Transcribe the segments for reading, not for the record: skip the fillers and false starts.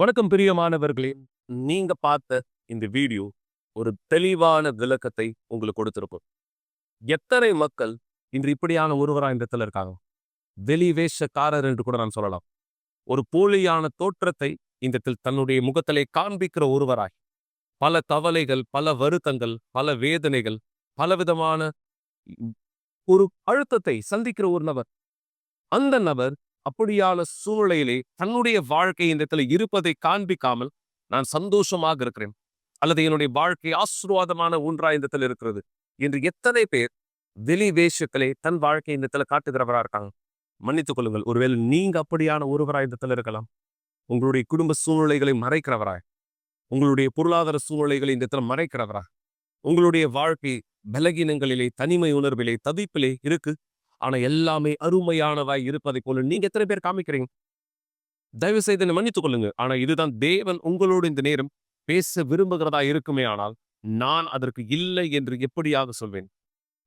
வணக்கம் பிரியமானவர்களே, நீங்க பார்த்த இந்த வீடியோ ஒரு தெளிவான விளக்கத்தை உங்களுக்கு கொடுத்திருக்கும். எத்தனை மக்கள் இன்று இப்படியான ஒருவரா இந்த இடத்துல இருக்காங்க? வெளி வேஷக்காரர் என்று கூட நான் சொல்லலாம். ஒரு போலியான தோற்றத்தை இந்த தன்னுடைய முகத்திலே காண்பிக்கிற ஒருவராய் பல கவலைகள், பல வருத்தங்கள், பல வேதனைகள், பலவிதமான ஒரு அழுத்தத்தை சந்திக்கிற ஒரு நபர். அந்த நபர் அப்படியான சூழ்நிலையிலே தன்னுடைய வாழ்க்கை இந்த இடத்துல இருப்பதை காண்பிக்காமல் நான் சந்தோஷமாக இருக்கிறேன் அல்லது என்னுடைய வாழ்க்கை ஆசீர்வாதமான ஒன்றா இந்த இடத்துல இருக்கிறது என்று எத்தனை பேர் வெளி வேஷக்களை தன் வாழ்க்கை இந்த இடத்துல காட்டுகிறவரா இருக்காங்க? மன்னித்துக் கொள்ளுங்கள், ஒருவேளை நீங்க அப்படியான ஒருவராய் இந்த இடத்துல இருக்கலாம். உங்களுடைய குடும்ப சூழ்நிலைகளை மறைக்கிறவராய், உங்களுடைய பொருளாதார சூழ்நிலைகளை இந்த இடத்துல மறைக்கிறவரா, உங்களுடைய வாழ்க்கை பலகீனங்களிலே, தனிமை உணர்விலே, தவிப்பிலே இருக்கு. ஆனா எல்லாமே அருமையானவாய் இருப்பதை போல நீங்க எத்தனை பேர் காமிக்கிறீங்க? தயவு செய்து என்னை மன்னித்துக் கொள்ளுங்க. ஆனா இதுதான் தேவன் உங்களோடு இந்த நேரம் பேச விரும்புகிறதா இருக்குமே. ஆனால் நான் அதற்கு இல்லை என்று எப்படியாக சொல்வேன்?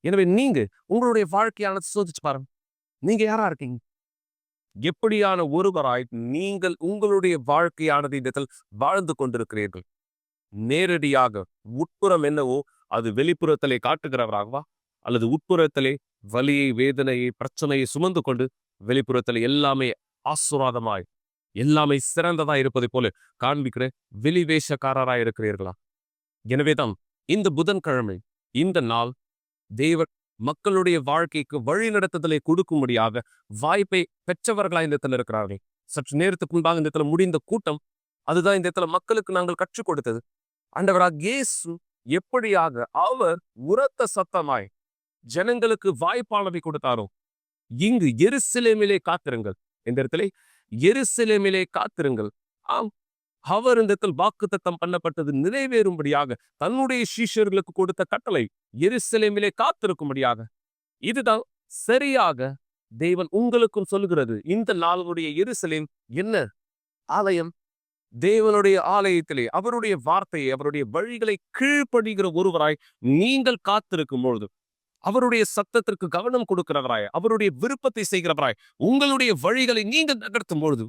எனவே நீங்க உங்களுடைய வாழ்க்கையானது சோதிச்சு பாருங்க. நீங்க யாரா இருக்கீங்க? எப்படியான ஒருவராய் நீங்கள் உங்களுடைய வாழ்க்கையானது இடத்தில் வாழ்ந்து கொண்டிருக்கிறீர்கள்? நேரடியாக உட்புறம் என்னவோ அது வெளிப்புறத்திலே காட்டுகிறவராகவா, அல்லது உட்புறத்திலே வலியை, வேதனையை, பிரச்சனையை சுமந்து கொண்டு வெளிப்புறத்தில் எல்லாமே ஆசீர்வாதமாய், எல்லாமே சிறந்ததா இருப்பதை போல காண்பிக்கிற வெளிவேஷக்காரராய் இருக்கிறீர்களா? எனவேதான் இந்த புதன்கிழமை, இந்த நாள் தேவன் மக்களுடைய வாழ்க்கைக்கு வழி நடத்துதலை கொடுக்கும்படியாக வாய்ப்பை பெற்றவர்களாய் இந்த இடத்துல இருக்கிறார்கள். சற்று நேரத்துக்கு முன்பாக இந்த இடத்துல முடிந்த கூட்டம் அதுதான் இந்த இடத்துல மக்களுக்கு நாங்கள் கற்றுக் கொடுத்தது. ஆண்டவராக இயேசு எப்படியாக அவர் உரத்த சத்தமாய் ஜனங்களுக்கு வாய்ப்பாளவை கொடுத்தாரோ, இங்கு எருசலேமிலே காத்திருங்கள், இந்த இடத்துல எருசலேமிலே காத்திருங்கள். ஆம், அவர் இந்த இடத்தில் வாக்குத்தத்தம் பண்ணப்பட்டது நிறைவேறும்படியாக தன்னுடைய சீஷர்களுக்கு கொடுத்த கட்டளை எருசலேமிலே காத்திருக்கும்படியாக. இதுதான் சரியாக தேவன் உங்களுக்கும் சொல்கிறது. இந்த நாளுடைய எருசலேம் என்ன? ஆலயம். தேவனுடைய ஆலயத்திலே அவருடைய வார்த்தையை, அவருடைய வழிகளை கீழ்ப்படுகிற ஒருவராய் நீங்கள் காத்திருக்கும் பொழுது, அவருடைய சத்தத்திற்கு கவனம் கொடுக்கிறவராய், அவருடைய விருப்பத்தை செய்கிறவராய் உங்களுடைய வழிகளை நீங்கள் நகர்த்தும் பொழுது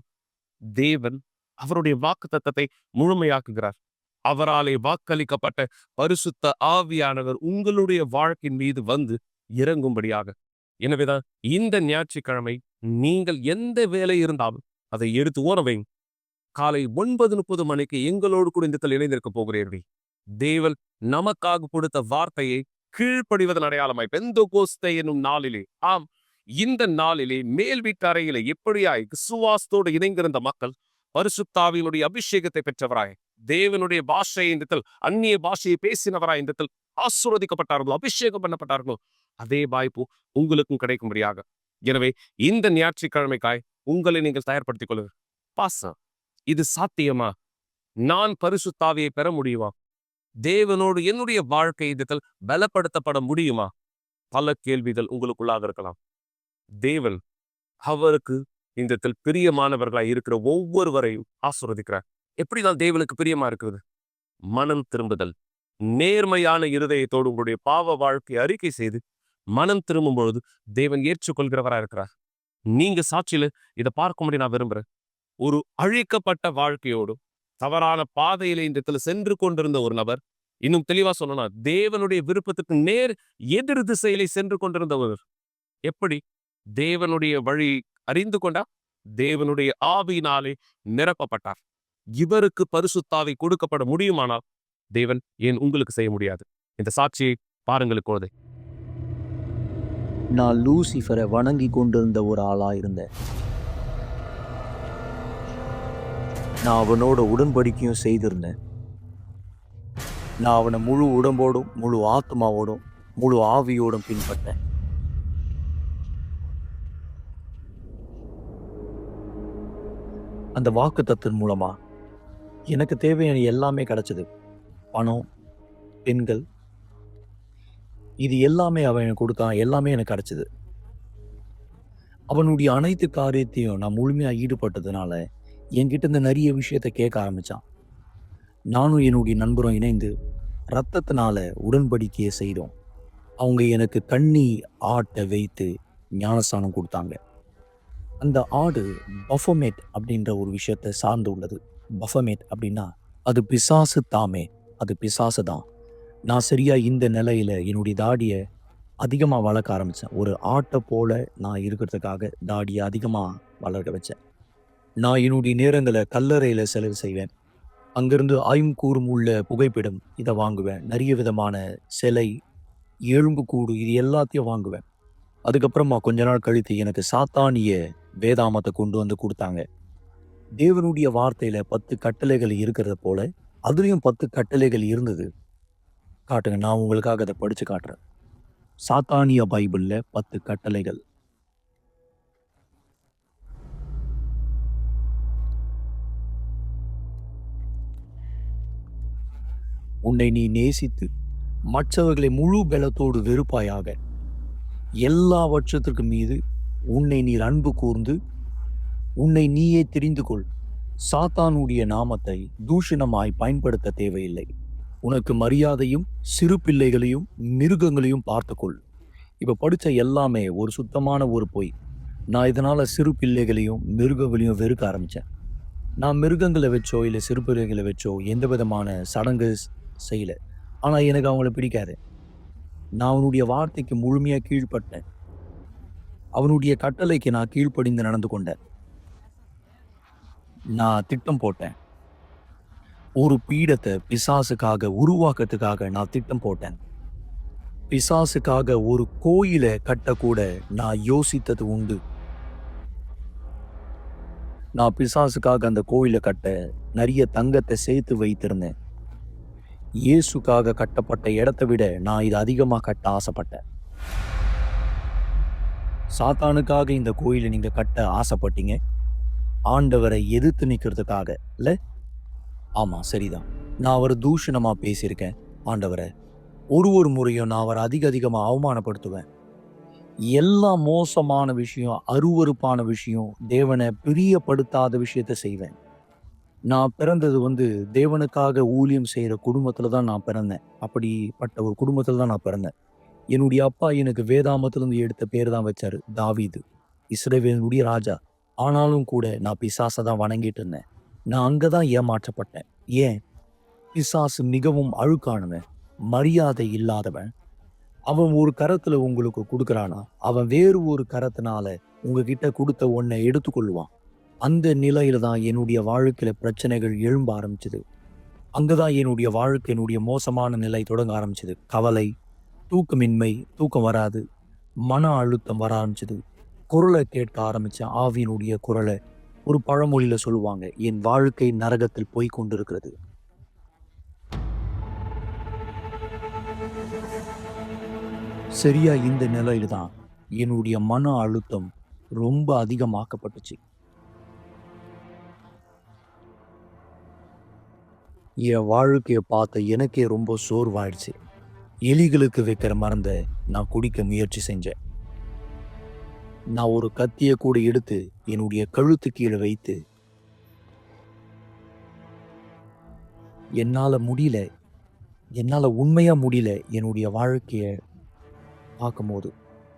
தேவன் அவருடைய வாக்கு தத்தத்தை முழுமையாக்குகிறார். அவராலே வாக்களிக்கப்பட்ட பரிசுத்த ஆவியானவர் உங்களுடைய வாழ்க்கையின் மீது வந்து இறங்கும்படியாக. எனவேதான் இந்த ஞாயிற்றுக்கிழமை நீங்கள் எந்த வேலை இருந்தாலும் அதை எடுத்து ஓரவை. காலை 9:30 மணிக்கு எங்களோடு கூட இந்த இணைந்திருக்க போகிறீர்கள். தேவன் நமக்காக கொடுத்த வார்த்தையை கீழ்ப்படிவதன் அடையாளமாய் பெந்தெகோஸ்தே என்னும் நாளிலே, ஆம், இந்த நாளிலே மேல் வீட்டறையிலே எப்படியாய் விசுவாசத்தோடு இணைந்திருந்த மக்கள் பரிசுத்த ஆவியினுடைய அபிஷேகத்தை பெற்றவராய், தேவனுடைய பாஷையை இந்த அந்நிய பாஷையை பேசினவராய் இந்த ஆசீர்வதிக்கப்பட்டார்களோ, அபிஷேகம் பண்ணப்பட்டார்களோ, அதே வாய்ப்பு உங்களுக்கும் கிடைக்கும்படியாக. எனவே இந்த ஞாயிற்றுக்கிழமைக்காய் உங்களை நீங்கள் தயார்படுத்திக் கொள்ளுங்க. பாசம், இது சாத்தியமா? நான் பரிசுத்த ஆவியை பெற முடியுமா? தேவனோடு என்னுடைய வாழ்க்கை இதத்தில் பலப்படுத்தப்பட முடியுமா? பல கேள்விகள் உங்களுக்குள்ளாக இருக்கலாம். தேவன் அவருக்கு இந்த பிரியமானவர்களாய் இருக்கிற ஒவ்வொருவரையும் ஆசீர்வதிக்கிறார். எப்படிதான் தேவனுக்கு பிரியமா இருக்கிறது? மனம் திரும்புதல், நேர்மையான இருதயத்தோடு உங்களுடைய பாவ வாழ்க்கையை அறிக்கை செய்து மனம் திரும்பும் பொழுது தேவன் ஏற்றுக்கொள்கிறவராக இருக்கிறார். நீங்க சாட்சியில இதை பார்க்க முடியும். நான் விரும்புறேன். ஒரு அழிக்கப்பட்ட வாழ்க்கையோடும் தவறான பாதையில இந்த சென்று கொண்டிருந்த ஒரு நபர், இன்னும் தெளிவா சொல்லணும், தேவனுடைய விருப்பத்துக்கு நேர் எதிர் திசையிலே சென்று கொண்டிருந்தவர் எப்படி தேவனுடைய வழி அறிந்து கொண்டா? தேவனுடைய ஆவியினாலே நிரப்பப்பட்டார். இவருக்கு பரிசுத்தாவி கொடுக்கப்பட முடியுமானால் தேவன் ஏன் உங்களுக்கு செய்ய முடியாது? இந்த சாட்சியை பாருங்கள். குழந்தை, நான் லூசிஃபரை வணங்கி கொண்டிருந்த ஒரு ஆளா இருந்தேன். நான் அவனோட உடன்படிக்கையும் செய்திருந்தேன். நான் அவனை முழு உடம்போடும் முழு ஆத்மாவோடும் முழு ஆவியோடும் பின்பற்றேன். அந்த வாக்குத்தத்தின் மூலமா எனக்கு தேவையான எல்லாமே கிடைச்சது. பணம், பெண்கள், இது எல்லாமே அவன் எனக்கு கொடுத்தான். எல்லாமே எனக்கு கிடைச்சது. அவனுடைய அனைத்து காரியத்தையும் நான் முழுமையா ஈடுபட்டதுனால என்கிட்ட இந்த நிறைய விஷயத்த கேட்க ஆரம்பிச்சான். நானும் என்னுடைய நண்பரும் இணைந்து ரத்தத்தினால உடன்படிக்கையை செய்தோம். அவங்க எனக்கு கண்ணி ஆட்டை வைத்து ஞானஸ்தானம் கொடுத்தாங்க. அந்த ஆடு பஃபமேட் அப்படின்ற ஒரு விஷயத்தை சார்ந்து உள்ளது. பஃபமேட் அப்படின்னா அது பிசாசு தாமே, அது பிசாசு தான். நான் சரியா இந்த நிலையில என்னுடைய தாடியை அதிகமாக வளர்க்க ஆரம்பித்தேன். ஒரு ஆட்டை போல நான் இருக்கிறதுக்காக தாடியை அதிகமாக வளர்க்க வச்சேன். நான் என்னுடைய நேரங்களை கல்லறையில் செலவு செய்வேன். அங்கிருந்து ஆய்வுக்கூறும் உள்ள புகைப்படம் இதை வாங்குவேன். நிறைய விதமான சிலை, எலும்புக்கூடு இது எல்லாத்தையும் வாங்குவேன். அதுக்கப்புறமா கொஞ்ச நாள் கழித்து எனக்கு சாத்தானிய வேதாமத்தை கொண்டு வந்து கொடுத்தாங்க. தேவனுடைய வார்த்தையில 10 கட்டளைகள் இருக்கிறத போல அதுலேயும் 10 கட்டளைகள் இருந்தது. காட்டுங்க, நான் உங்களுக்காக அதை படிச்சு காட்டுறேன். சாத்தானிய பைபிள்ல 10 கட்டளைகள். உன்னை நீ நேசித்து மற்றவர்களை முழு பலத்தோடு வெறுப்பாயாக. எல்லா வருஷத்திற்கு மீது உன்னை நீர் அன்பு கூர்ந்து உன்னை நீயே தெரிந்து கொள். சாத்தானுடைய நாமத்தை தூஷணமாய் பயன்படுத்த தேவையில்லை. உனக்கு மரியாதையும் சிறு பிள்ளைகளையும் மிருகங்களையும் பார்த்துக்கொள். இப்ப படிச்ச எல்லாமே ஒரு சுத்தமான ஒரு பொய். நான் இதனால சிறு பிள்ளைகளையும் மிருகங்களையும் வெறுக்க ஆரம்பிச்சேன். நான் மிருகங்களை வச்சோ இல்லை சிறு பிள்ளைகளை வச்சோ எந்த விதமான சடங்கு செய்யல. ஆனா எனக்கு அவங்கள பிடிக்காது. நான் அவனுடைய வார்த்தைக்கு முழுமையா கீழ்ப்பட்டேன். அவனுடைய கட்டளைக்கு நான் கீழ்ப்படிந்து நடந்து கொண்டேன். நான் திட்டம் போட்டேன். ஒரு பீடத்தை பிசாசுக்காக உருவாக்கத்துக்காக நான் திட்டம் போட்டேன். பிசாசுக்காக ஒரு கோயிலை கட்டக்கூட நான் யோசித்தது உண்டு. நான் பிசாசுக்காக அந்த கோயிலை கட்ட நிறைய தங்கத்தை சேர்த்து வைத்திருந்தேன். இயேசுக்காக கட்டப்பட்ட இடத்தை விட நான் இது அதிகமாக கட்ட ஆசைப்பட்டேன். சாத்தானுக்காக இந்த கோயிலை நீங்க கட்ட ஆசைப்பட்டீங்க, ஆண்டவரை எதிர்த்து நிற்கிறதுக்காக இல்ல? ஆமா, சரிதான். நான் அவரை தூஷணமா பேசியிருக்கேன். ஆண்டவரை ஒரு முறையும் நான் அவரை அதிகமா அவமானப்படுத்துவேன். எல்லா மோசமான விஷயம், அருவருப்பான விஷயம், தேவனை பிரியப்படுத்தாத விஷயத்த செய்வேன். நான் பிறந்தது தேவனுக்காக ஊழியம் செய்யற குடும்பத்துல தான் நான் பிறந்தேன். அப்படிப்பட்ட ஒரு குடும்பத்துல தான் நான் பிறந்தேன். என்னுடைய அப்பா எனக்கு வேதாமத்திலிருந்து எடுத்த பேர் தான் வச்சாரு, தாவீது, இஸ்ரவேலுடைய ராஜா. ஆனாலும் கூட நான் பிசாசை தான் வணங்கிட்டு இருந்தேன். நான் அங்கதான் ஏமாற்றப்பட்டேன். ஏன்? பிசாசு மிகவும் அழுக்கானவன், மரியாதை இல்லாதவன். அவன் ஒரு கரத்துல உங்களுக்கு கொடுக்கறானா, அவன் வேறு ஒரு கரத்தினால உங்ககிட்ட கொடுத்த ஒன்னை எடுத்துக்கொள்வான். அந்த நிலையில தான் என்னுடைய வாழ்க்கையில பிரச்சனைகள் எழும்ப ஆரம்பிச்சது. அங்கதான் என்னுடைய வாழ்க்கையினுடைய மோசமான நிலை தொடங்க ஆரம்பிச்சது. கவலை, தூக்கமின்மை, தூக்கம் வராது, மன அழுத்தம் வர ஆரம்பிச்சது. குரலை கேட்க ஆரம்பிச்சேன், ஆவியினுடைய குரலை. ஒரு பழமொழியில சொல்லுவாங்க, என் வாழ்க்கை நரகத்தில் போய் கொண்டிருக்கிறது. சரியா இந்த நிலையில தான் என்னுடைய மன அழுத்தம் ரொம்ப அதிகமாக்கப்பட்டுச்சு. என் வாழ்க்கையை பார்த்த எனக்கே ரொம்ப சோர்வாயிடுச்சு. எலிகளுக்கு வைக்கிற மருந்தை நான் குடிக்க முயற்சி செஞ்சேன். நான் ஒரு கத்தியை கூட எடுத்து என்னுடைய கழுத்து கீழே வைத்து என்னால உண்மையா முடியல. என்னுடைய வாழ்க்கைய பார்க்கும்போது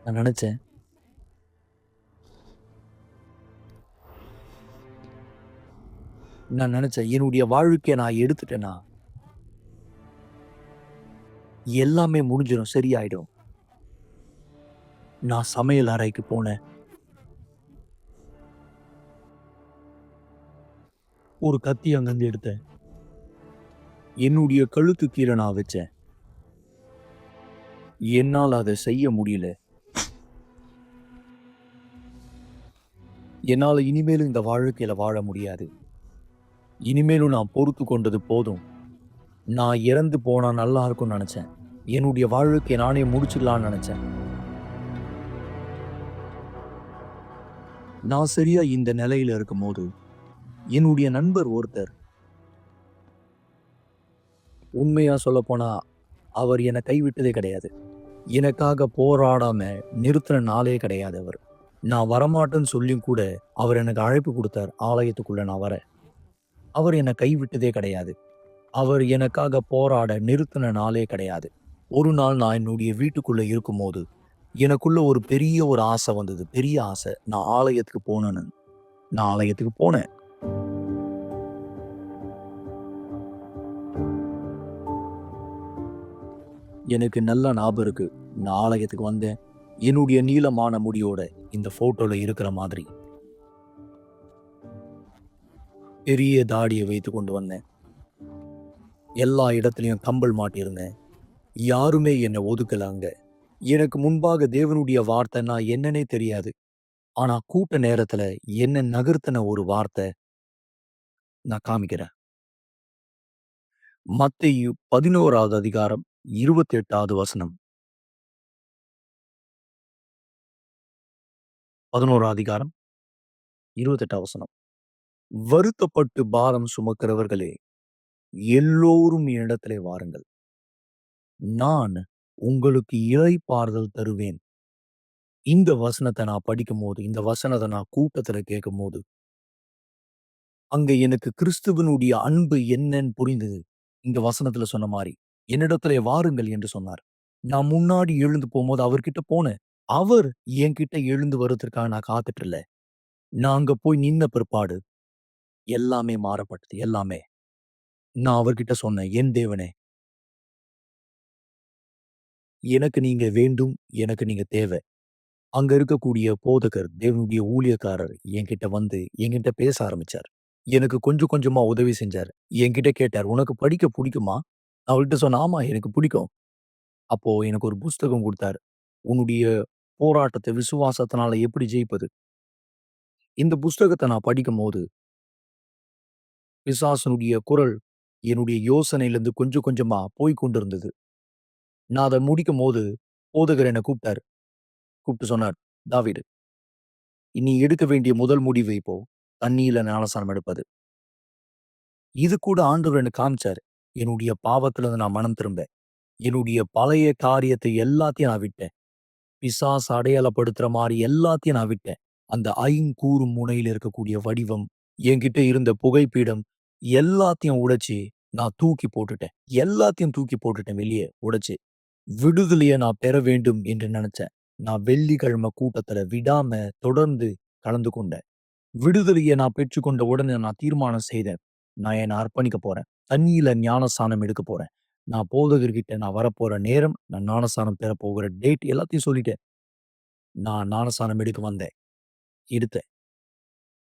நான் நினைச்சேன், என்னுடைய வாழ்க்கையை நான் எடுத்துட்டேன்னா எல்லாமே முடிஞ்சிடும், சரியாயிடும். நான் சமையல் அறைக்கு போனேன். ஒரு கத்தி அங்கிருந்து எடுத்தேன். என்னுடைய கழுத்து கீழே நான் வச்சேன். என்னால் அதை செய்ய முடியல. என்னால் இனிமேலும் இந்த வாழ்க்கையில வாழ முடியாது. இனிமேலும் நான் பொறுத்து கொண்டது போதும். நான் இறந்து போனா நல்லா இருக்கும்னு நினைச்சேன். என்னுடைய வாழ்க்கையை நானே முடிச்சிடலாம்னு நினைச்சேன். நான் சரியா இந்த நிலையில இருக்கும்போது என்னுடைய நண்பர் ஒருத்தர், உண்மையா சொல்லப்போனா அவர் என்னை கைவிட்டதே கிடையாது. எனக்காக போராடாம நிறுத்தின நாளே கிடையாது அவர். நான் வரமாட்டேன்னு சொல்லியும் கூட அவர் எனக்கு அழைப்பு கொடுத்தார் ஆலயத்துக்குள்ள நான் வர. அவர் என்னை கைவிட்டதே கிடையாது. அவர் எனக்காக போராட நிறுத்தின நாளே கிடையாது. ஒரு நாள் நான் என்னுடைய வீட்டுக்குள்ள இருக்கும்போது எனக்குள்ள ஒரு பெரிய ஒரு ஆசை வந்தது. பெரிய ஆசை. நான் ஆலயத்துக்கு போகணும்னு. நான் ஆலயத்துக்கு போனேன். எனக்கு நல்லா ஞாபகம் இருக்கு. நான் ஆலயத்துக்கு வந்தேன். என்னுடைய நீளமான முடியோட இந்த போட்டோல இருக்கிற மாதிரி பெரிய தாடியை வைத்து கொண்டு வந்தேன். எல்லா இடத்துலயும் கம்பல் மாட்டியிருந்தேன். யாருமே என்னை ஒதுக்கலாங்க. எனக்கு முன்பாக தேவனுடைய வார்த்தை நான் என்னன்னே தெரியாது. ஆனா கூட்ட நேரத்துல என்ன நகர்த்தின ஒரு வார்த்தை நான் காமிக்கிறேன். மத்தேயு 11வது அதிகாரம் 28வது வசனம். 11வது அதிகாரம் 28வது வசனம். வருத்தப்பட்டு பாரம் சுமக்கிறவர்களே, எல்லோரும் என்னிடத்திலே வாருங்கள். நான் உங்களுக்கு இளைப்பாறுதல் தருவேன். இந்த வசனத்தை நான் படிக்கும்போது, இந்த வசனத்தை நான் கூட்டத்துல கேட்கும்போது, அங்க எனக்கு கிறிஸ்துவனுடைய அன்பு என்னன்னு புரிந்தது. இங்க வசனத்துல சொன்ன மாரி, என்னிடத்திலே வாருங்கள் என்று சொன்னார். நான் முன்னாடி எழுந்து போகும்போது அவர்கிட்ட போனேன். அவர் என்கிட்ட எழுந்து வரதுக்காக நான் காத்துட்டு இல்ல. நான் அங்க போய் நின்ன பிற்பாடு எல்லாமே மாறப்பட்டது. எல்லாமே. நான் அவர்கிட்ட சொன்னேன், என் தேவனே, எனக்கு நீங்க வேண்டும். எனக்கு நீங்க தேவை. அங்க இருக்கக்கூடிய போதகர், தேவனுடைய ஊழியக்காரர் என்கிட்ட வந்து என்கிட்ட பேச ஆரம்பிச்சார். எனக்கு கொஞ்சம் கொஞ்சமா உதவி செஞ்சாரு. என்கிட்ட கேட்டார், "உனக்கு படிக்க புடிக்குமா?" நான் அவர்கிட்ட சொன்னேன், "ஆமா, எனக்கு பிடிக்கும்." அப்போ எனக்கு ஒரு புஸ்தகம் குடுத்தாரு. "உன்னுடைய போராட்டத்த விசுவாசத்தினால எப்படி ஜெயிப்பது?" இந்த புஸ்தகத்த நான் படிக்கும்போது, பிசாசனுடைய குரல் என்னுடைய யோசனையிலிருந்து கொஞ்சம் கொஞ்சமா போய்க் கொண்டிருந்தது. நான் அத முடிக்கும்போது, போதகர் என்ன கூப்ட்டாரு. கூப்ட்டு சொன்னார், "தாவீது, நீ எடுக்க வேண்டிய முதல் முடிவு இப்போ தண்ணீல ஞானஸ்நானம் எடுப்பது." இது கூட ஆண்டவர் எனக்கு காமிச்சாரு. என்னுடைய பாவத்திலிருந்து நான் மனம் திரும்ப. என்னுடைய பழைய காரியத்தை எல்லாத்தையும் நான் விட்டேன். பிசாசு அடையாளப்படுத்துற மாரி எல்லாத்தையும் நான் விட்டேன். அந்த ஐங்கூறும் முனையில இருக்கக்கூடிய வடிவம், என்கிட்ட இருந்த புகைப்பீடம் எல்லாத்தையும் உடைச்சு நான் தூக்கி போட்டுட்டேன். எல்லாத்தையும் தூக்கி போட்டுட்டேன் வெளிய உடைச்சு. விடுதலைய நான் பெற வேண்டும் என்று நெனச்சேன். நான் வெள்ளிக்கிழமை கூட்டத்துல விடாம தொடர்ந்து கலந்து கொண்டேன். விடுதலைய நான் பெற்றுக்கொண்ட உடனே நான் தீர்மானம் செய்தேன். நான் என்ன அர்ப்பணிக்க போறேன். தண்ணீல ஞானஸ்நானம் எடுக்க போறேன். நான் போதகர்கிட்ட நான் வரப்போற நேரம், நான் ஞானஸ்நானம் பெறப் போகிற டேட் எல்லாத்தையும் சொல்லிட்டேன். நான் ஞானஸ்நானம் எடுக்க வந்தேன். எடுத்தேன்.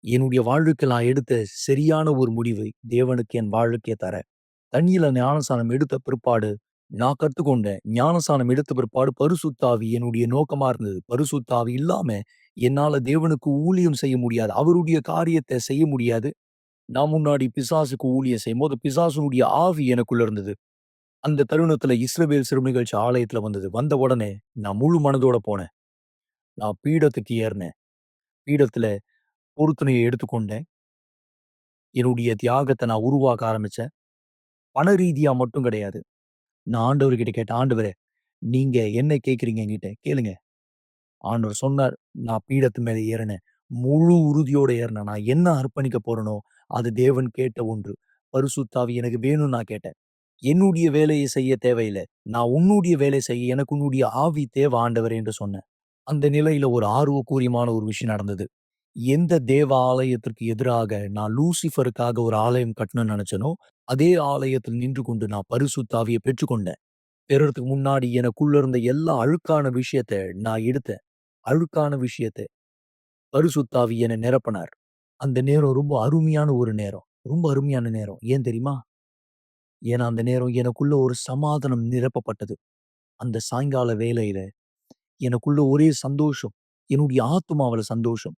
என்னுடைய வாழ்வுக்கு நான் எடுத்த சரியான ஒரு முடிவை தேவனுக்கு என் வாழ்க்கைய தரேன். தண்ணீல ஞானஸ்நானம் எடுத்த பிற்பாடு நான் கத்துக்கொண்டேன். ஞானஸ்நானம் எடுத்த பிற்பாடு பரிசுத்த ஆவி என்னுடைய நோக்கமா இருந்தது. பரிசுத்த ஆவி இல்லாம என்னால தேவனுக்கு ஊழியம் செய்ய முடியாது. அவருடைய காரியத்த செய்ய முடியாது. நான் முன்னாடி பிசாசுக்கு ஊழியம் செய்யும்போது, பிசாசுனுடைய ஆவி எனக்குள்ள இருந்தது. அந்த தருணத்துல இஸ்ரவேல் சிறுமை நிகழ்ச்சி ஆலயத்துல வந்தது. வந்த உடனே நான் முழு மனதோட போனேன். நான் பீடத்துக்கு ஏறினேன். பீடத்துல பொருத்தனைய எடுத்துக்கொண்டேன். என்னுடைய தியாகத்த நான் உருவாக்க ஆரம்பிச்சேன். பண ரீதியா மட்டும் கிடையாது. நான் ஆண்டவர்கிட்ட கேட்டேன், "ஆண்டவரே, நீங்க என்ன கேட்கிறீங்க என்கிட்ட? கேளுங்க." ஆண்டவர் சொன்னார். நான் பீடத்து மேல ஏறினேன். முழு உறுதியோட ஏறினேன். நான் என்ன அர்ப்பணிக்க போறேனோ, அது தேவன் கேட்ட ஒன்று. பரிசுத்த ஆவி எனக்கு வேணும்னு நான் கேட்டேன். என்னுடைய வேலையை செய்ய தேவையில்ல. நான் உன்னுடைய வேலை செய்ய எனக்கு உன்னுடைய ஆவி தேவ ஆண்டவரே என்று சொன்னேன். அந்த நிலையில ஒரு ஆர்வக்கூரியமான ஒரு விஷயம் நடந்தது. எந்த தேவ ஆலயத்திற்கு எதிராக நான் லூசிஃபருக்காக ஒரு ஆலயம் கட்டணும்னு நெனச்சேனோ, அதே ஆலயத்தில் நின்று கொண்டு நான் பரிசுத்த ஆவிய பெற்றுக்கொண்டேன். பெறுறதுக்கு முன்னாடி எனக்குள்ள இருந்த எல்லா அழுக்கான விஷயத்த நான் எடுத்தேன். அழுக்கான விஷயத்த பரிசுத்த ஆவி என்ன நிரப்பினார். அந்த நேரம் ரொம்ப அருமையான ஒரு நேரம். ரொம்ப அருமையான நேரம். ஏன் தெரியுமா? ஏன்னா அந்த நேரம் எனக்குள்ள ஒரு சமாதானம் நிரப்பப்பட்டது. அந்த சாயங்கால வேளையில எனக்குள்ள ஒரே சந்தோஷம். என்னுடைய ஆத்துமாவுல சந்தோஷம்.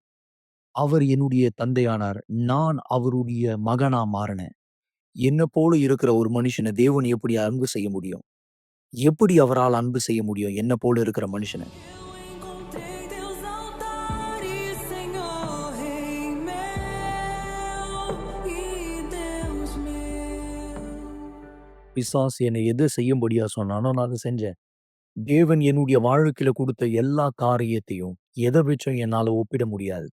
அவர் என்னுடைய தந்தையானார். நான் அவருடைய மகனா மாறினேன். என்ன போல இருக்கிற ஒரு மனுஷனை தேவன் எப்படி அன்பு செய்ய முடியும்? எப்படி அவரால் அன்பு செய்ய முடியும்? என்ன போல இருக்கிற மனுஷன? Eu encontrei teus altares, Senhor, Rei meu e Deus meu. பிசாசு என்னை எதை செய்யும்படியா சொன்னானோ நான் அதை செஞ்சேன். தேவன் என்னுடைய வாழ்க்கையில கொடுத்த எல்லா காரியத்தையும் எதை வச்சும் என்னால ஒப்பிட முடியாது.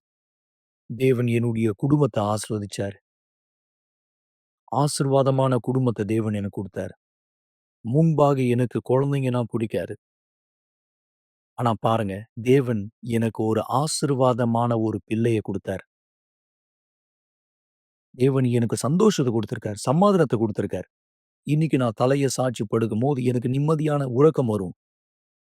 தேவன் என்னுடைய குடும்பத்தை ஆசீர்வதிச்சார். ஆசீர்வாதமான குடும்பத்தை தேவன் எனக்கு கொடுத்தார். முன்பாக எனக்கு குழந்தைங்கன்னா பிடிக்காது. ஆனா பாருங்க, தேவன் எனக்கு ஒரு ஆசீர்வாதமான ஒரு பிள்ளைய கொடுத்தார். தேவன் எனக்கு சந்தோஷத்தை கொடுத்திருக்கார். சமாதானத்தை கொடுத்திருக்கார். இன்னைக்கு நான் தலைய சாய்ச்சு படுக்கும்போது எனக்கு நிம்மதியான உறக்கம் வரும்.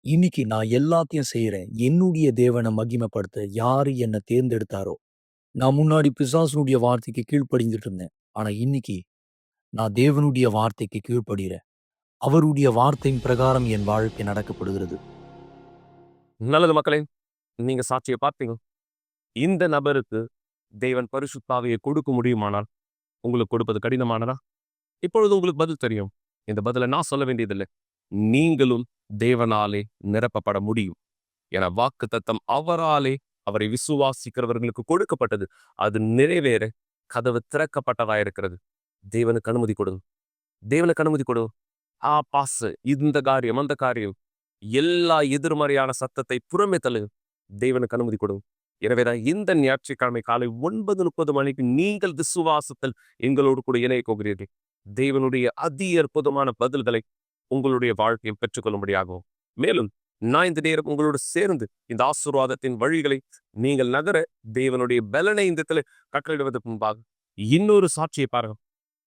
இன்னைக்கு நான் எல்லாத்தையும் செய்றேன். என்னுடைய தேவனை மகிமைப்படுத்த யாரு என்ன தேர்ந்தெடுத்தாரோ. நான் முன்னாடி பிசாசுனுடைய வார்த்தைக்கு கீழ்ப்படிந்துட்டு இருந்தேன். ஆனா இன்னைக்கு நான் தேவனுடைய வார்த்தைக்கு கீழ்ப்படுகிறேன். அவருடைய வார்த்தையின் பிரகாரம் என் வாழ்க்கை நடக்கப்படுகிறது. நல்லது மக்களே, நீங்க சாட்சியை பார்த்தீங்க. இந்த நபருக்கு தேவன் பரிசுத்தாவியை கொடுக்க முடியுமானால் உங்களுக்கு கொடுப்பது கடினமானதா? இப்பொழுது உங்களுக்கு பதில் தெரியும். இந்த பதிலை நான் சொல்ல வேண்டியதில்லை. நீங்களும் தேவனாலே நிரப்பப்பட முடியும். என வாக்கு தத்தம் அவராலே அவரை விசுவாசிக்கிறவர்களுக்கு கொடுக்கப்பட்டது. அது நிறைவேற கதவு திறக்கப்பட்டதாயிருக்கிறது. தேவனுக்கு அனுமதி கொடு. தேவனுக்கு அனுமதி கொடு. பாசு இந்த காரியம் அந்த காரியம் எல்லா எதிர்மறையான சத்தத்தை புறமே தள்ளு. தேவனுக்கு அனுமதி கொடு. எனவேதான் இந்த ஞாயிற்றுக்கிழமை காலை 9:30 மணிக்கு நீங்கள் விசுவாசத்தில் எங்களோடு கூட இணைய போகிறீர்கள். தேவனுடைய அதி அற்புதமான பதில்களை உங்களுடைய வாழ்க்கையில் பெற்றுக்கொள்ளும்படியாகும். மேலும் நான் இந்த நேரம் உங்களோடு சேர்ந்து இந்த ஆசீர்வாதத்தின் வழிகளை நீங்கள் நகர தேவனுடைய பலனை இந்த கட்டளையிடுவதற்கு முன்பாக இன்னொரு சாட்சியை பாருங்க.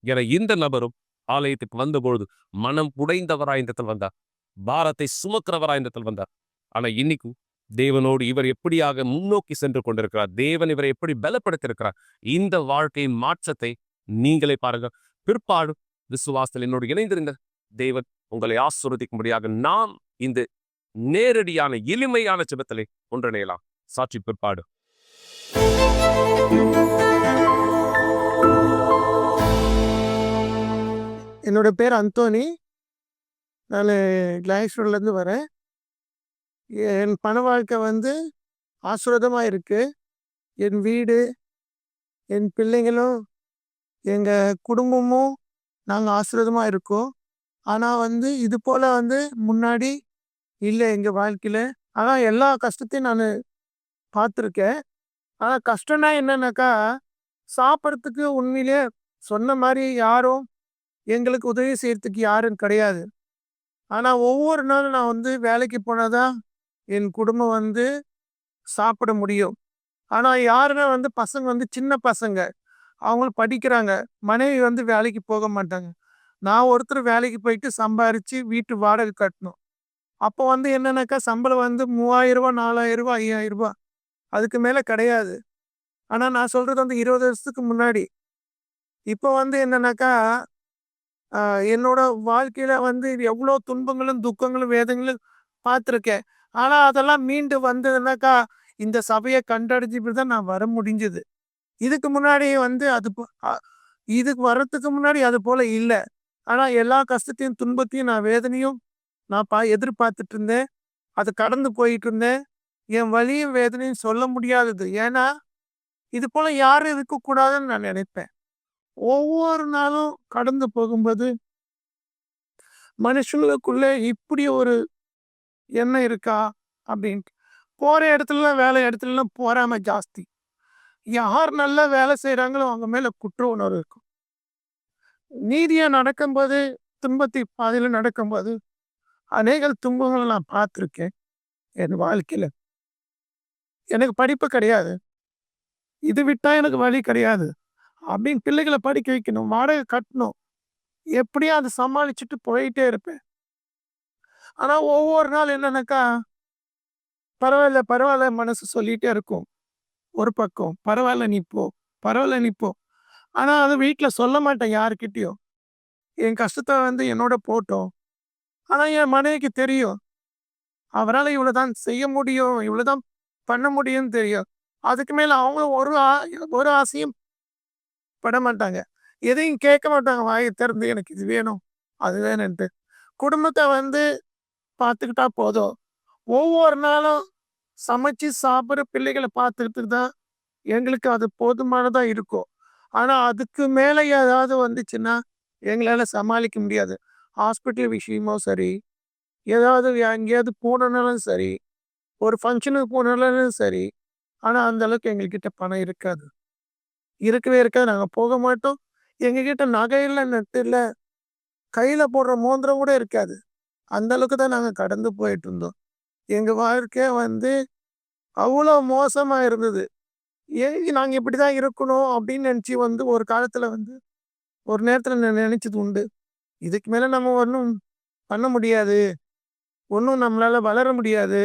என இந்த நபரும் ஆலயத்துக்கு வந்தபொழுது மனம் உடைந்தவராய் இந்த இடத்தில் வந்தார். பாரத்தை சுமக்கிறவராய் இந்த இடத்தில் வந்தார். ஆனா இன்னைக்கும் தேவனோடு இவர் எப்படியாக முன்னோக்கி சென்று கொண்டிருக்கிறார். தேவன் இவரை எப்படி பலப்படுத்தியிருக்கிறார். இந்த வாழ்க்கையின் மாற்றத்தை நீங்களே பாருங்க. பிற்பாடு விசுவாசத்தில் என்னோடு இணைந்திருந்த தேவன் உங்களை ஆசீர்வதிக்கும்படியாக நாம் இந்த நேரடியான எளிமையான ஜெபத்திலே ஒன்றிணையலாம். சாட்சி பிற்பாடு. என்னோட பேர் அந்தோனி. நான் கிளாஸ்ரோட்லேருந்து வரேன். என் பண வாழ்க்கை வந்து ஆசீர்வாதமாக இருக்குது. என் வீடு, என் பிள்ளைங்களும், எங்கள் குடும்பமும் நாங்கள் ஆசீர்வாதமாக இருக்கோம். ஆனால் வந்து இது போல் வந்து முன்னாடி இல்லை எங்கள் வாழ்க்கையில். ஆனால் எல்லா கஷ்டத்தையும் நான் பார்த்துருக்கேன். ஆனால் கஷ்டம்னா என்னன்னாக்கா, சாப்பிட்றதுக்கு உண்மையிலே சொன்ன மாதிரி யாரும் எங்களுக்கு உதவி செய்கிறதுக்கு யாரும் கிடையாது. ஆனால் ஒவ்வொரு நாளும் நான் வந்து வேலைக்கு போனால் தான் என் குடும்பம் வந்து சாப்பிட முடியும். ஆனால் யாருன்னா வந்து பசங்க வந்து சின்ன பசங்க, அவங்களும் படிக்கிறாங்க. மனைவி வந்து வேலைக்கு போக மாட்டாங்க. நான் ஒருத்தர் வேலைக்கு போயிட்டு சம்பாரித்து வீட்டு வாடகை கட்டணும். அப்போ வந்து என்னன்னாக்கா சம்பளம் வந்து 3000 ரூபா, 4000 ரூபா, 5000 ரூபா, அதுக்கு மேலே கிடையாது. ஆனால் நான் சொல்கிறது வந்து 20 வருஷத்துக்கு முன்னாடி. இப்போ வந்து என்னன்னாக்கா என்னோட வாழ்க்கையில் வந்து எவ்வளோ துன்பங்களும் துக்கங்களும் வேதங்களும் பார்த்துருக்கேன். ஆனால் அதெல்லாம் மீண்டு வந்ததுனாக்கா இந்த சபையை கண்டடைஞ்சிட்டு தான் நான் வர முடிஞ்சது. இதுக்கு முன்னாடி வந்து இதுக்கு வர்றதுக்கு முன்னாடி அது போல் இல்லை. ஆனால் எல்லா கஷ்டத்தையும் துன்பத்தையும் நான் வேதனையும் நான் எதிர்பார்த்துட்டு இருந்தேன். அது கடந்து போயிட்டு இருந்தேன். என் வலியும் வேதனையும் சொல்ல முடியாதது. ஏன்னா இது போல் யாரும் இருக்கக்கூடாதுன்னு நான் நினைப்பேன். ஒவ்வொரு நாளும் கடந்து போகும்போது மனுஷங்களுக்குள்ளே இப்படி ஒரு எண்ணம் இருக்கா அப்படின்ட்டு. போகிற இடத்துலலாம் வேலை இடத்துலலாம் பொறாமை ஜாஸ்தி. யார் நல்லா வேலை செய்கிறாங்களோ அவங்க மேலே குற்ற உணர்வு இருக்கும். நீதியாக நடக்கும்போது துன்பத்தை பாதையில் நடக்கும்போது அநேக துன்பங்களை நான் பார்த்துருக்கேன் என் வாழ்க்கையில். எனக்கு படிப்பு கிடையாது, இது விட்டால் எனக்கு வழி கிடையாது அப்படின்னு பிள்ளைகளை படிக்க வைக்கணும், வாடகை கட்டணும், எப்படியும் அதை சமாளிச்சுட்டு போயிட்டே இருப்பேன். ஆனால் ஒவ்வொரு நாள் என்னன்னாக்கா பரவாயில்ல பரவாயில்ல மனசு சொல்லிகிட்டே இருக்கும். ஒரு பக்கம் பரவாயில்ல நீ போ, பரவாயில்ல நீ போ. ஆனால் அது வீட்டில் சொல்ல மாட்டேன் யாருக்கிட்டேயும். என் கஷ்டத்தை வந்து என்னோட போட்டோம். ஆனால் என் மனைவிக்கு தெரியும், அவரால் இவ்வளோ தான் செய்ய முடியும், இவ்வளோ தான் பண்ண முடியும்னு தெரியும். அதுக்கு மேல அவங்களும் ஒரு ஆசையும் பட மாட்டாங்க. எதையும் கேட்க மாட்டாங்க வாய திறந்து எனக்கு இது வேணும், அது வேணுன்ட்டு. குடும்பத்த வந்து பார்த்துக்கிட்டா போதும். ஒவ்வொரு நாளும் சமைச்சு சாப்பிடுற பிள்ளைகள பார்த்துக்கிட்டு தான் எங்களுக்கு அது போதுமானதா இருக்கும். ஆனா, அதுக்கு மேல ஏதாவது வந்துச்சுன்னா, எங்களால சமாளிக்க முடியாது. ஹாஸ்பிட்டல் விஷயமும் சரி, ஏதாவது எங்கேயாவது போனோம்னாலும் சரி, ஒரு ஃபங்ஷனுக்கு போனாலும் சரி, ஆனா அந்த அளவுக்கு எங்ககிட்ட பணம் இருக்காது. இருக்கவே இருக்காது. நாங்க போக மாட்டோம். எங்ககிட்ட நகை இல்ல, நட்டு இல்ல, கையில போடுற மோதிரம் கூட இருக்காது. அந்த அளவுக்கு தான் நாங்க கடந்து போயிட்டுருந்தோம். எங்க வாழ்க்கை வந்து அவ்வளோ மோசமா இருந்தது. நாங்க இப்படிதான் இருக்கணும் அப்படின்னு நினைச்சு வந்து ஒரு காலத்துல வந்து ஒரு நேரத்துல நினைச்சது உண்டு. இதுக்கு மேல நம்ம ஒண்ணும் பண்ண முடியாது. ஒண்ணும் நம்மளால வளர முடியாது.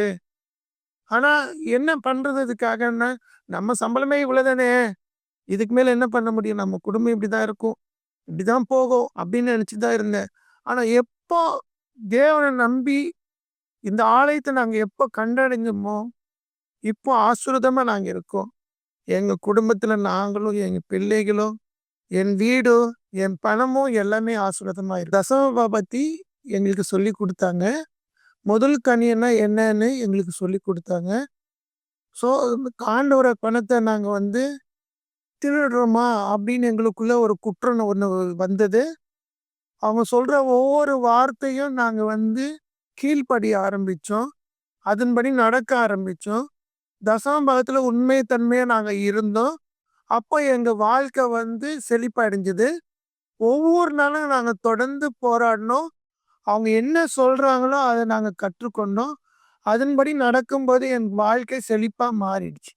ஆனா என்ன பண்றது இதுக்காகன்னா, நம்ம சம்பளமே இவ்வளவுதானே. இதுக்கு மேல என்ன பண்ண முடியும்? நம்ம குடும்பம் இப்படிதான் இருக்கும். இப்படிதான் போகும் அப்படின்னு நினைச்சுட்டு தான் இருந்தேன். ஆனா எப்போ தேவனை நம்பி இந்த ஆலயத்த நாங்க எப்போ கண்டடைஞ்சோமோ, இப்போ ஆசீர்வாதமா நாங்க இருக்கோம். எங்க குடும்பத்துல நாங்களும், எங்க பிள்ளைகளும், என் வீடும், என் பணமும் எல்லாமே ஆசீர்வாதமா இருக்கு. தசம பத்தி எங்களுக்கு சொல்லிக் குடுத்தாங்க. முதல் கனியன்னா என்னன்னு எங்களுக்கு சொல்லிக் குடுத்தாங்க. ஸோ ஆண்டவர பணத்த நாங்க வந்து திருடுறோமா அப்படின்னு எங்களுக்குள்ள ஒரு குற்றம் ஒண்ணு வந்தது. அவங்க சொல்ற ஒவ்வொரு வார்த்தையும் நாங்க வந்து கீழ்ப்படிய ஆரம்பிச்சோம். அதன்படி நடக்க ஆரம்பிச்சோம். தசம பாகத்துல உண்மை தன்மையா நாங்க இருந்தோம். அப்போ எங்க வாழ்க்கை வந்து செழிப்படைஞ்சது. ஒவ்வொரு நாளும் நாங்க தொடர்ந்து போராடினோம். அவங்க என்ன சொல்றாங்களோ அத நாங்க கற்றுக்கொண்டோம். அதன்படி நடக்கும்போது என் வாழ்க்கை செழிப்பா மாறிடுச்சு.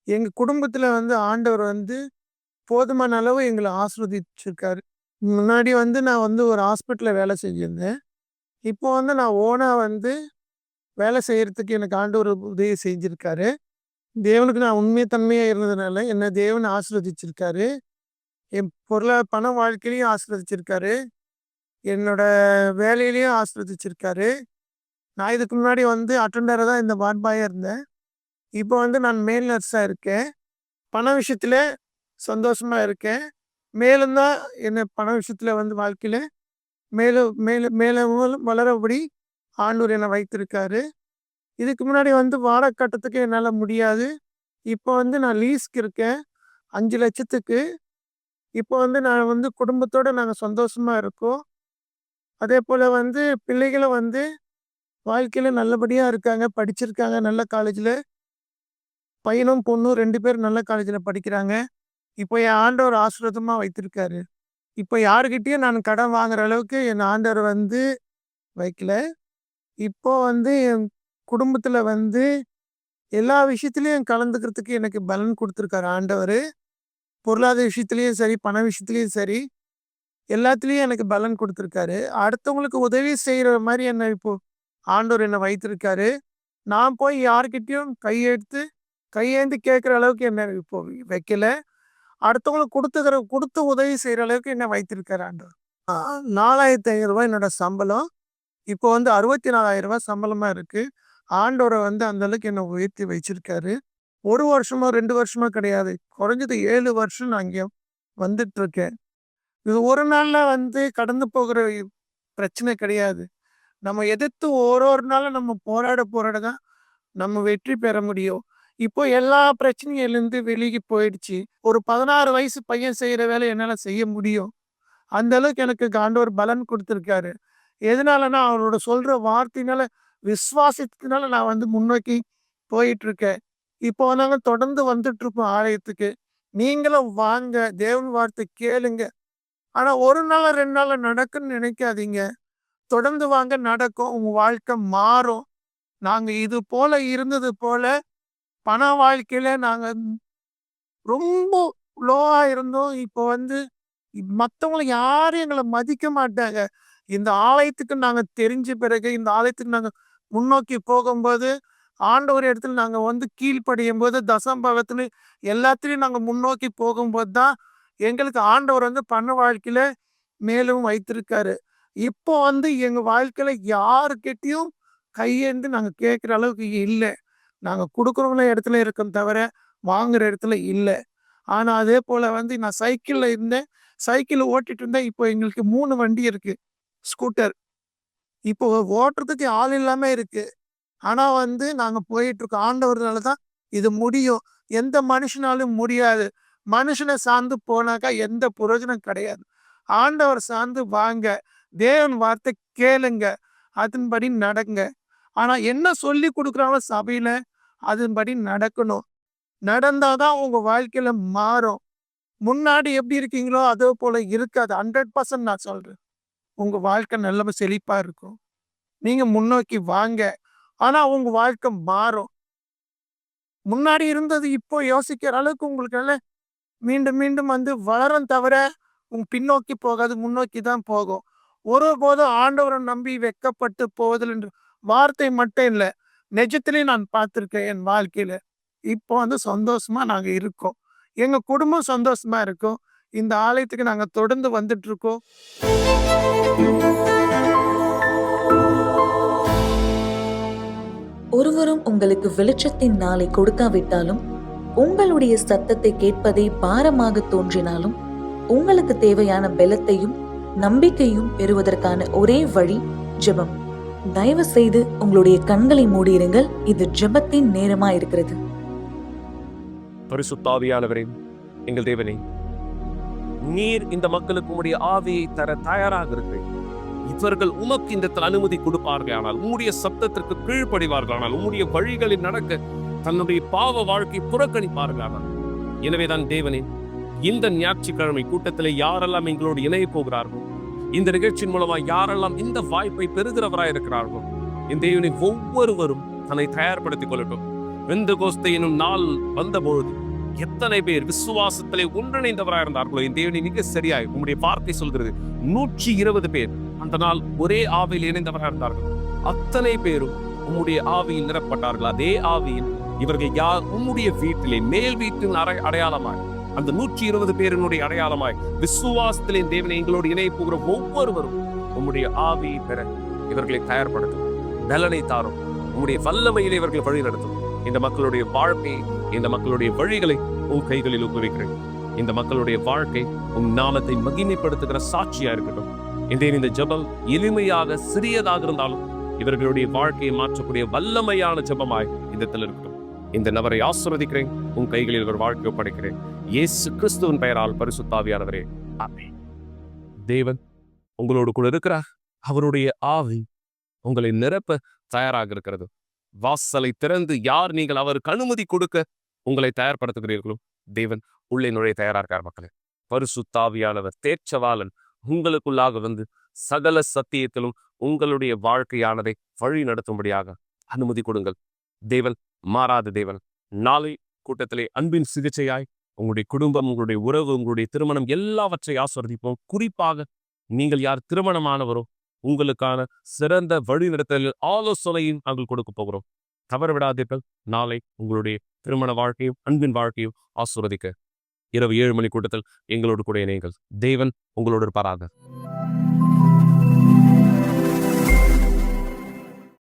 எங்க குடும்பத்துல வந்து ஆண்டவர் வந்து போதுமான அளவு எங்கள ஆசீர்வதிச்சிருக்காரு. முன்னாடி வந்து நான் வந்து ஒரு ஹாஸ்பிட்டல்ல வேலை செஞ்சிருந்தேன். இப்போ வந்து நான் ஓனா வந்து வேலை செய்யறதுக்கு எனக்கு ஆண்டவர் உதவி செஞ்சிருக்காரு. தேவனுக்கு நான் உண்மை தன்மையா இருந்ததுனால என்ன தேவன் ஆசீர்வதிச்சிருக்காரு. என் பண வாழ்க்கையிலயும் ஆசீர்வதிச்சிருக்காரு. என்னோட வேலையிலயும் ஆசீர்வதிச்சிருக்காரு. நான் இதுக்கு முன்னாடி வந்து அட்டெண்டரா தான் இந்த வார்ட் பாயா இருந்தேன். இப்போ வந்து நான் மேல் நர்ஸா இருக்கேன். பண விஷயத்துல சந்தோஷமா இருக்கேன். மேலும் தான் என்ன பண விஷயத்துல வந்து வாழ்க்கையில மேலும் மேலும் மேலும் வளரபடி ஆண்டவர் என்னை வைத்திருக்காரு. இதுக்கு முன்னாடி வந்து வாடகை கட்டுறதுக்கு என்னால முடியாது. இப்போ வந்து நான் லீஸ்க்கு இருக்கேன். 5,00,000க்கு. இப்போ வந்து நான் வந்து குடும்பத்தோட நாங்க சந்தோஷமா இருக்கோம். அதேபோல வந்து பிள்ளைகளும் வந்து வாழ்க்கையில நல்லபடியா இருக்காங்க. படிச்சிருக்காங்க நல்ல காலேஜ்ல. பையனும், பொண்ணும் 2 பேரும் நல்ல காலேஜ்ல படிக்கிறாங்க. இப்போ என் ஆண்டவர் ஆசீர்வாதமா வைத்திருக்காரு. இப்போ யார்கிட்டயும் நான் கடன் வாங்குற அளவுக்கு என் ஆண்டவர் வந்து வைக்கல. இப்போ வந்து என் குடும்பத்துல வந்து எல்லா விஷயத்திலயும் கலந்துக்கிறதுக்கு எனக்கு பலன் குடுத்துருக்காரு ஆண்டவரு. பொருளாதார விஷயத்திலயும் சரி, பண விஷயத்திலயும் சரி, எல்லாத்துலயும் எனக்கு பலன் குடுத்துருக்காரு. அடுத்தவங்களுக்கு உதவி செய்ற மாரி என்ன இப்போ ஆண்டவர் என்ன வைத்திருக்காரு. நான் போய் யார்கிட்டயும் கையேந்தி கேட்கிற அளவுக்கு என்ன இப்போ வைக்கல. அடுத்தவங்களுக்கு குடுத்து உதவி செய்ற அளவுக்கு என்ன வைத்திருக்காரு ஆண்டவர். ரூ. 4,500 என்னோட சம்பளம். இப்போ வந்து ரூ. 64,000 சம்பளமா இருக்கு. ஆண்டவர வந்து அந்த அளவுக்கு என்ன உயர்த்தி வச்சிருக்காரு. 1 வருஷமோ, 2 வருஷமோ கிடையாது. குறைஞ்சது 7 வருஷம் நான் இங்க வந்துட்டுருக்கேன். இது ஒரு நாள்ல வந்து கடந்து போகிற பிரச்சனை கிடையாது. நம்ம எதிர்த்து ஒரு நாளும் நம்ம போராட தான் நம்ம வெற்றி பெற முடியும். இப்போ எல்லா பிரச்சனையிலிருந்து விலகி போயிடுச்சு. ஒரு 16 வயசு பையன் செய்ற வேலைய என்னால செய்ய முடியும். அந்த அளவுக்கு எனக்கு ஆண்டவர் பலன் குடுத்துருக்காரு. எதனாலன்னா, அவரோட சொல்ற வார்த்தையினால, விசுவாசத்தினால நான் வந்து முன்னோக்கி போயிட்டுருக்கேன். இப்போ நாங்க தொடர்ந்து வந்துட்டுருக்கோம் ஆலயத்துக்கு. நீங்களும் வாங்க, தேவன் வார்த்தை கேளுங்க. ஆனா 1 நாளா, 2 நாள்ல நடக்குன்னு நினைக்காதீங்க. தொடர்ந்து வாங்க நடக்கும். உங்க வாழ்க்கை மாறும். நாங்க இது போல இருந்தது போல, பண வாழ்க்கையில நாங்க ரொம்ப லோவா இருந்தோம். இப்போ வந்து மத்தவங்கள யாரும் எங்கள மதிக்க மாட்டாங்க. இந்த ஆலயத்துக்கு நாங்க தெரிஞ்ச பிறகு, இந்த ஆலயத்துக்கு நாங்க முன்னோக்கி போகும்போது, ஆண்டவர் இடத்துல நாங்க வந்து கீழ்ப்படியும்போது, தசமபாகத்துல எல்லாத்துலயும் நாங்க முன்னோக்கி போகும்போது தான், எங்களுக்கு ஆண்டவர் வந்து பண வாழ்க்கையில மேலும் வைத்திருக்காரு. இப்போ வந்து எங்க வாழ்க்கையில யாருகிட்டயும் கையேந்தி நாங்க கேட்கிற அளவுக்கு இல்ல. நாங்க குடுக்குறவங்க இடத்துல இருக்கோம் தவிர, வாங்குற இடத்துல இல்லை. ஆனா அதே போல வந்து நான் சைக்கிள்ல இருந்தேன். சைக்கிள் ஓட்டிட்டு இருந்தேன். இப்போ எங்களுக்கு 3 வண்டி இருக்கு. ஸ்கூட்டர். இப்போ ஓட்டுறதுக்கு ஆள் இல்லாம இருக்கு. ஆனா வந்து நாங்க போயிட்டு இருக்கோம். ஆண்டவர்னால தான் இது முடியும். எந்த மனுஷனாலும் முடியாது. மனுஷனை சார்ந்து போனாக்கா எந்த பிரயோஜனம் கிடையாது. ஆண்டவர் சார்ந்து வாங்க. தேவன் வார்த்தை கேளுங்க. அதன்படி நடங்க. ஆனா என்ன சொல்லி கொடுக்குறாங்களோ சபையில அதன்படி நடக்கணும். நடந்தாதான் உங்க வாழ்க்கையில மாறும். முன்னாடி எப்படி இருக்கீங்களோ அதே போல இருக்காது. 100% நான் சொல்றேன். உங்க வாழ்க்கை நல்ல செழிப்பா இருக்கும். நீங்க முன்னோக்கி வாங்க. ஆனா உங்க வாழ்க்கை மாறும். முன்னாடி இருந்தது இப்போ யோசிக்கிற அளவுக்கு உங்களுக்கு எல்லாம் மீண்டும் மீண்டும் வந்து வளரும் தவிர பின்னோக்கி போகாது, முன்னோக்கி தான் போகும். ஒருபோதும் ஆண்டவரை நம்பி வெட்கப்பட்டு போவதில் என்று வார்த்தை மட்டும் இல்லை, நிஜத்திலையும் நான் பார்த்துருக்கேன் என் வாழ்க்கையில. இப்போ வந்து சந்தோஷமா நாங்க இருக்கோம். எங்க குடும்பம் சந்தோஷமா இருக்கும். இந்த ஆலயத்துக்கு நாங்க தொடர்ந்து வந்துட்டு இருக்கோம். ஒருவரும் உங்களுக்கு வெளிச்சத்தின் நாளை கொடுக்காவிட்டாலும், உங்களுடைய சத்தத்தை கேட்பதே பாரமாக தோன்றினாலும், உங்களுக்கு தேவையான பலத்தையும் நம்பிக்கையும் பெறுவதற்கான ஒரே வழி ஜெபம். தயவு செய்து உங்களுடைய கண்களை மூடியிருங்கள். இது ஜெபத்தின் நேரமா இருக்கிறது. பரிசுத்த ஆவியானவரே, எங்கள் தேவனே, நீர் இந்த மக்களுக்கு உம்முடைய ஆவியை தர தயாராக இருக்கிறேன். இவர்கள் உமக்கு இந்த அனுமதி கொடுப்பார்கள், ஆனால் உம்முடைய சப்தத்திற்கு கீழ்ப்படிவார்கள், ஆனால் உம்முடைய வழிகளில் நடக்க தன்னுடைய பாவ வாழ்க்கை புறக்கணிப்பார்கள். ஆனால் எனவேதான் தேவனே, இந்த ஞாயிற்றுக்கிழமை கூட்டத்திலே யாரெல்லாம் எங்களோடு இணைய போகிறார்களோ, இந்த நிகழ்ச்சியின் மூலமா யாரெல்லாம் இந்த வாய்ப்பை பெறுகிறவராய் இருக்கிறார்களோ, இந்த தேவனை ஒவ்வொருவரும் தன்னை தயார்படுத்திக் கொள்ளட்டும். பெந்தெகோஸ்தே எனும் நாள் வந்தபொழுது எத்தனை பேர் விசுவாசத்திலே ஒன்றிணைந்தவராக இருந்தார்களோ, இந்த தேவனை மிக சரியாய் உம்முடைய வார்த்தை சொல்கிறது, 120 பேர் அந்த நாள் ஒரே ஆவியில் இணைந்தவராக இருந்தார்கள். அத்தனை பேரும் உம்முடைய ஆவியில் நிரப்பட்டார்கள். அதே ஆவியில் இவர்கள் யார் உம்முடைய வீட்டிலே மேல் வீட்டின் அடையாளமாய், அந்த 120 பேரினுடைய அடையாளமாய் விசுவாசத்திலே தேவனை எங்களோடு இணைய போகிற ஒவ்வொருவரும் உம்முடைய ஆவியை பெற இவர்களை தயார்படுத்தும். பலனை தாரும். உம்முடைய வல்லமையிலே இவர்கள் வழி நடத்தும். இந்த மக்களுடைய வாழ்க்கையை, இந்த மக்களுடைய வழிகளை உன் கைகளில் ஒப்புவிக்கிறேன். இந்த மக்களுடைய வாழ்க்கை உன் நாமத்தை மகிமைப்படுத்துகிற சாட்சியா இருக்கட்டும். இந்த ஜெபம் எளிமையாக சிறியதாக இருந்தாலும் இவர்களுடைய வாழ்க்கையை மாற்றக்கூடிய வல்லமையான ஜெபமாய் இந்த இருக்கட்டும். இந்த நபரை ஆசீர்வதிக்கிறேன். உன் கைகளில் ஒரு வாழ்க்கையை படைக்கிறேன். இயேசு கிறிஸ்துவின் பெயரால் பரிசுத்த ஆவியானவரே, ஆமென். தேவன் உங்களோடு கூட இருக்கிறார். அவருடைய ஆவி உங்களை நிரப்ப தயாராக இருக்கிறது. வாசலை திறந்து யார் நீங்கள் அவருக்கு அனுமதி கொடுக்க உங்களை தயார்படுத்துகிறீர்களோ, தேவன் உள்ளே நுழைய தயாரா இருக்கார். மக்களே, பரிசுத்த ஆவியானவர் தேற்றவாளன் உங்களுக்குள்ளாக வந்து சகல சத்தியத்திலும் உங்களுடைய வாழ்க்கையானதை வழி நடத்தும்படியாக அனுமதி கொடுங்கள். தேவன் மாறாத தேவன். நாளை கூட்டத்திலே அன்பின் சிகிச்சையாய் உங்களுடைய குடும்பம், உங்களுடைய உறவு, உங்களுடைய திருமணம் எல்லாவற்றை ஆசீர்வதிப்போம். குறிப்பாக நீங்கள் யார் திருமணமானவரோ உங்களுக்கான சிறந்த வழிநடத்தல் ஆலோசனையும் நாங்கள் கொடுக்க போகிறோம். தவறவிடாதீர்கள். நாளை உங்களுடைய திருமண வாழ்க்கையும் அன்பின் வாழ்க்கையும் ஆசீர்வதிக்க இரவு 7 மணி கூட்டத்தில் எங்களோடு கூட இணையுங்கள். தேவன் உங்களோடு இருப்பாராக.